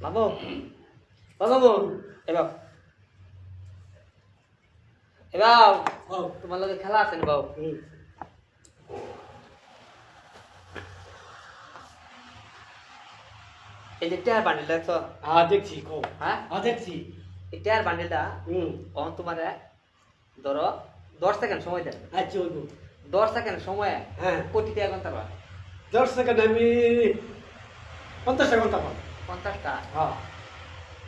বাবু বাবু এবার এবার তোমার লগে খেলা আছে না বাবু? এই যে টেয়ার বান্ডিলটা দেখছো? দেখছি কো হ্যাঁ দেখছি। এই টেয়ার বান্ডিলটা তখন তোমার ধরো 10 সেকেন্ড সময় দেন। আচ্ছা ওইব 10 সেকেন্ড সময়ে হ্যাঁ কোটি টাকা গুনতে পারবা। 10 সেকেন্ড আমি 50 সেকেন্ড পাবো। 50টা। হ্যাঁ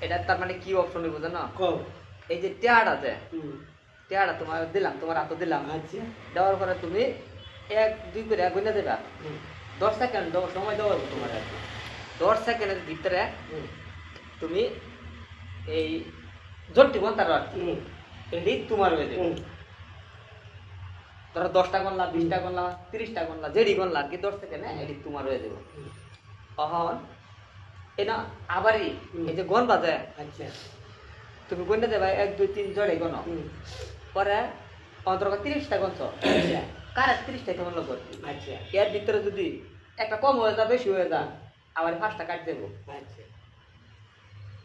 এটা তার মানে কি অপশন নিব জানো? কো এই যে টেয়ার আছে, টেয়ারটা তোমার দিলাম, তোমার হাতে দিলাম। আচ্ছা দেওয়ার পরে তুমি 1 2 করে গুনে দেবা। 10 সেকেন্ড সময় দেওয়া হবে তোমার আর কি। 10 সেকেন্ডের ভিতরে তুমি এই জোরটি গুনতে পারবা আর কি। এটি তোমার হয়ে যাবে। ধরো 10টা গুনলা, 20টা গুনলা, 30টা গুনলা, যেটি গুনলা আর কি 10 সেকেন্ডে এটি তোমার হয়ে যাবে। তখন এটা আবারই এই যে গন বাজে, আচ্ছা তুমি গুনে দেবা 1 2 3 জোরে গনো। পরে অন্তর 30টা গুনছ, কারে 30টা কেমন লাগবে? আচ্ছা এর ভিতরে যদি একটা কম হয়ে যায়, বেশি হয়ে যায়, আবার 5টা কাট দেবো। আচ্ছা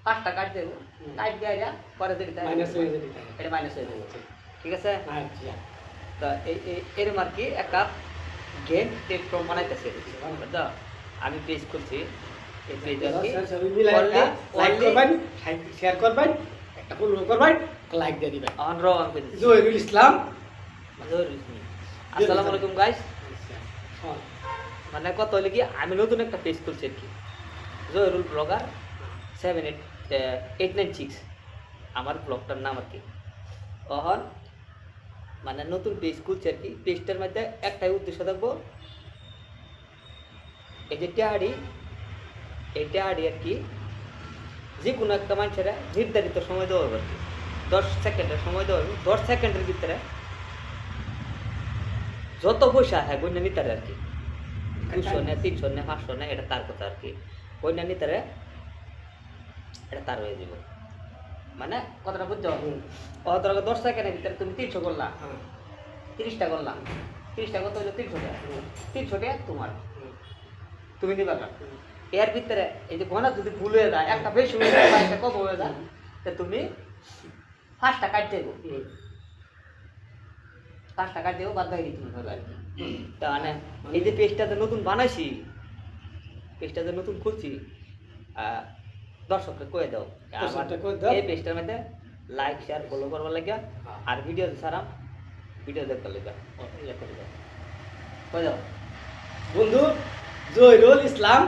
5টা কাট দেবো, কাট দিয়ে পরে যেটা মাইনাস হয়ে যাবে। এটা মাইনাস হয়ে যাবে। ঠিক আছে? আচ্ছা তো এরম আর কি একটা গেম প্ল্যাটফর্ম বানাইতেছে। বুঝছো? আমি পেজ করছি, এই পেজ আর কি সবই মিলে লাইক করবেন, শেয়ার করবেন, একটা ফলো করবেন, লাইক দিয়ে দিবেন। অন করে দিচ্ছি। জহিরুল ইসলাম। আসসালামু আলাইকুম গাইস। আচ্ছা মানে কত হলে কি আমি নতুন একটা পেজ করছি আর কি, জহিরুল ব্লগার 78896 আমার ব্লগটার নাম আর কি। তখন মানে নতুন পেজ খুলছি আর কি। পেজটার মধ্যে একটাই উদ্দেশ্য থাকবো, এই যে টেহাড়ি, এই টেহাড়ি আর কি যে কোনো একটা মানুষের নির্ধারিত সময় দেওয়া হবে আর কি। 10 সেকেন্ডের সময় দেওয়া হবে। 10 সেকেন্ডের ভিতরে যত পয়সা হ্যাঁ বন্যা নিতারে আর কি, 200 নে 300 নে 500 নে, এটা তার কথা আর কি। বন্যা নিতারে এটা তার হয়ে যাব। মানে কথাটা বুঝছো? কত 10 সেকেন্ডের ভিতরে তুমি 300 করলা, 30টা করলা, 30টা কত হলো? 300 টাকা। 300 টাকা তোমার, তুমি নিবা না। এর ভিতরে এই যে ঘনা যদি ভুল হয়ে যায়, একটা বেশি হয়ে যায় বা একটা কম হয়ে যায়, তা তুমি 5টা কাট দেবো। 5টা কাট দেবো, বাদ বাকি তুমি হবে আর কি। তা মানে এই যে পেজটাতে নতুন বানাইছি, পেজটাতে নতুন খুলছি, দর্শককে কয়ে দাও এই পেজটার মধ্যে লাইক শেয়ার ফলো করবার লাগে, আর ভিডিও ছাড়া ভিডিও দেখতে লাগে কয়ে দাও বন্ধু জহিরুল ইসলাম।